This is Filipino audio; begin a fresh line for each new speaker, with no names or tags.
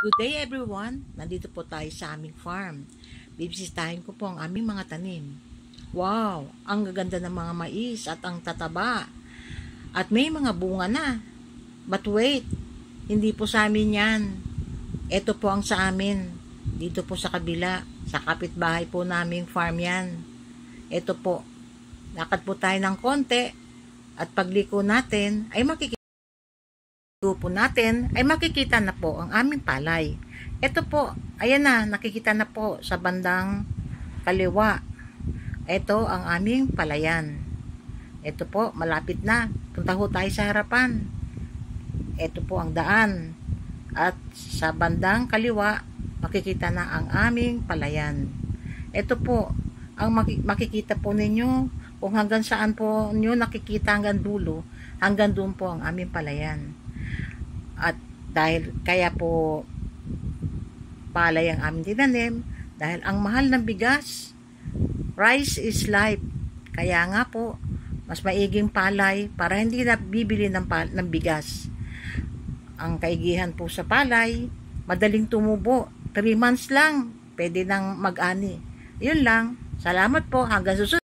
Good day everyone! Nandito po tayo sa aming farm. Bibisitahin ko po ang aming mga tanim. Wow! Ang gaganda ng mga mais at ang tataba. At may mga bunga na. But wait! Hindi po sa amin yan. Ito po ang sa amin. Dito po sa kabila. Sa kapitbahay po naming farm yan. Ito po. Lakad po tayo ng konti. At pagliko natin ay makikita na po ang aming palay. Ito po, ayan na, nakikita na po sa bandang kaliwa. Ito ang aming palayan. Ito po, malapit na. Punta ho tayo sa harapan. Ito po ang daan. At sa bandang kaliwa, makikita na ang aming palayan. Ito po, ang makikita po ninyo, kung hanggang saan po nyo nakikita hanggang dulo, hanggang doon po ang aming palayan. At dahil kaya po palay ang aming tinanim, dahil ang mahal ng bigas, rice is life. Kaya nga po, mas maiging palay para hindi na bibili ng bigas. Ang kaigihan po sa palay, madaling tumubo. 3 months lang, pwede nang mag-ani. Yun lang. Salamat po. Hanggang susunod.